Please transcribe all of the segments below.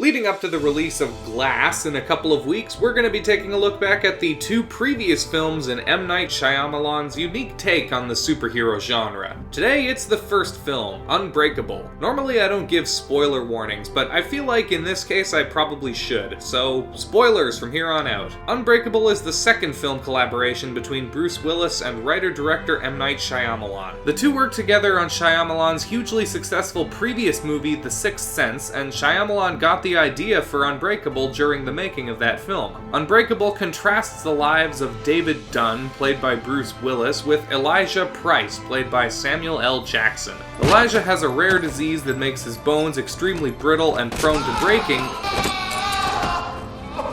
Leading up to the release of Glass in a couple of weeks, we're going to be taking a look back at the two previous films in M Night Shyamalan's unique take on the superhero genre. Today, it's the first film, Unbreakable. Normally I don't give spoiler warnings, but I feel like in this case I probably should, so spoilers from here on out. Unbreakable is the second film collaboration between Bruce Willis and writer-director M Night Shyamalan. The two worked together on Shyamalan's hugely successful previous movie, The Sixth Sense, and Shyamalan got the idea for Unbreakable during the making of that film. Unbreakable contrasts the lives of David Dunn, played by Bruce Willis, with Elijah Price, played by Samuel L. Jackson. Elijah has a rare disease that makes his bones extremely brittle and prone to breaking.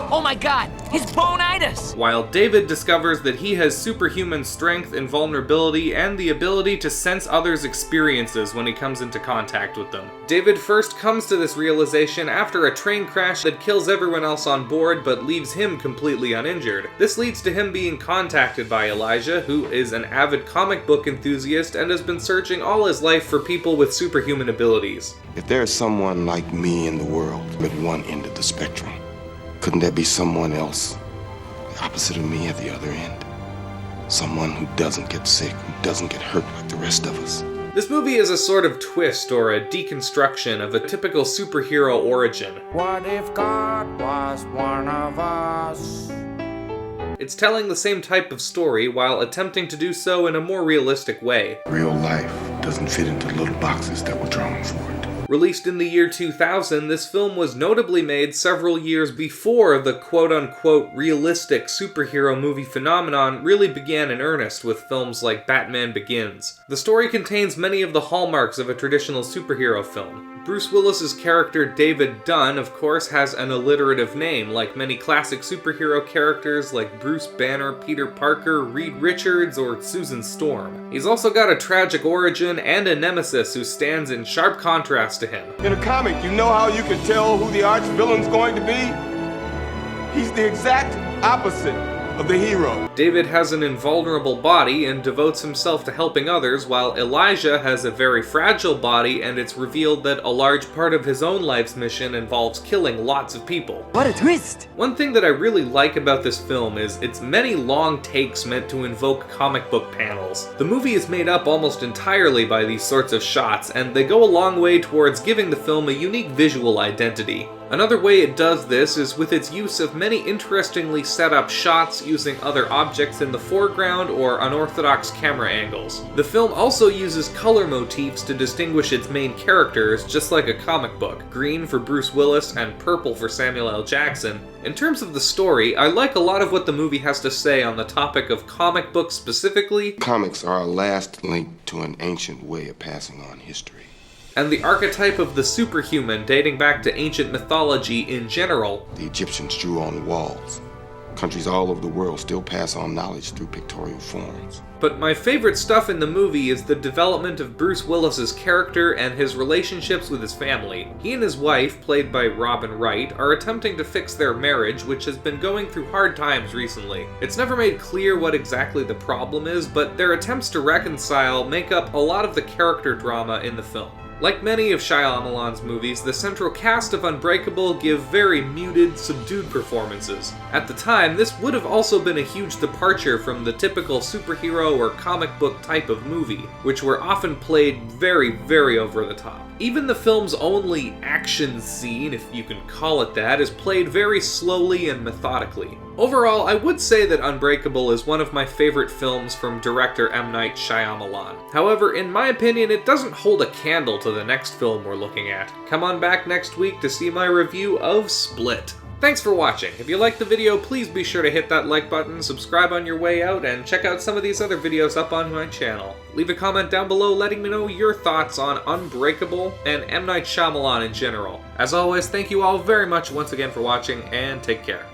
Oh my god, his bone-itis! While David discovers that he has superhuman strength, invulnerability, and the ability to sense others' experiences when he comes into contact with them. David first comes to this realization after a train crash that kills everyone else on board but leaves him completely uninjured. This leads to him being contacted by Elijah, who is an avid comic book enthusiast and has been searching all his life for people with superhuman abilities. If there is someone like me in the world at one end of the spectrum, couldn't there be someone else, the opposite of me at the other end? Someone who doesn't get sick, who doesn't get hurt like the rest of us. This movie is a sort of twist or a deconstruction of a typical superhero origin. What if God was one of us? It's telling the same type of story while attempting to do so in a more realistic way. Real life doesn't fit into little boxes that were drawn for it. Released in the year 2000, this film was notably made several years before the quote-unquote realistic superhero movie phenomenon really began in earnest with films like Batman Begins. The story contains many of the hallmarks of a traditional superhero film. Bruce Willis's character David Dunn, of course, has an alliterative name, like many classic superhero characters like Bruce Banner, Peter Parker, Reed Richards, or Susan Storm. He's also got a tragic origin and a nemesis who stands in sharp contrast to him. In a comic, you know how you can tell who the arch villain's going to be? He's the exact opposite of the hero. David has an invulnerable body and devotes himself to helping others, while Elijah has a very fragile body, and it's revealed that a large part of his own life's mission involves killing lots of people. What a twist! One thing that I really like about this film is its many long takes meant to invoke comic book panels. The movie is made up almost entirely by these sorts of shots, and they go a long way towards giving the film a unique visual identity. Another way it does this is with its use of many interestingly set up shots using other objects in the foreground or unorthodox camera angles. The film also uses color motifs to distinguish its main characters, just like a comic book, green for Bruce Willis and purple for Samuel L. Jackson. In terms of the story, I like a lot of what the movie has to say on the topic of comic books specifically. Comics are our last link to an ancient way of passing on history. And the archetype of the superhuman dating back to ancient mythology in general. The Egyptians drew on walls. Countries all over the world still pass on knowledge through pictorial forms. But my favorite stuff in the movie is the development of Bruce Willis's character and his relationships with his family. He and his wife, played by Wright, are attempting to fix their marriage, which has been going through hard times recently. It's never made clear what exactly the problem is, but their attempts to reconcile make up a lot of the character drama in the film. Like many of Shyamalan's movies, the central cast of Unbreakable give very muted, subdued performances. At the time, this would have also been a huge departure from the typical superhero or comic book type of movie, which were often played very, very over the top. Even the film's only action scene, if you can call it that, is played very slowly and methodically. Overall, I would say that Unbreakable is one of my favorite films from director M Night Shyamalan. However, in my opinion, it doesn't hold a candle to the next film we're looking at. Come on back next week to see my review of Split. Thanks for watching. If you liked the video, please be sure to hit that like button, subscribe on your way out, and check out some of these other videos up on my channel. Leave a comment down below letting me know your thoughts on Unbreakable and M Night Shyamalan in general. As always, thank you all very much once again for watching, and take care.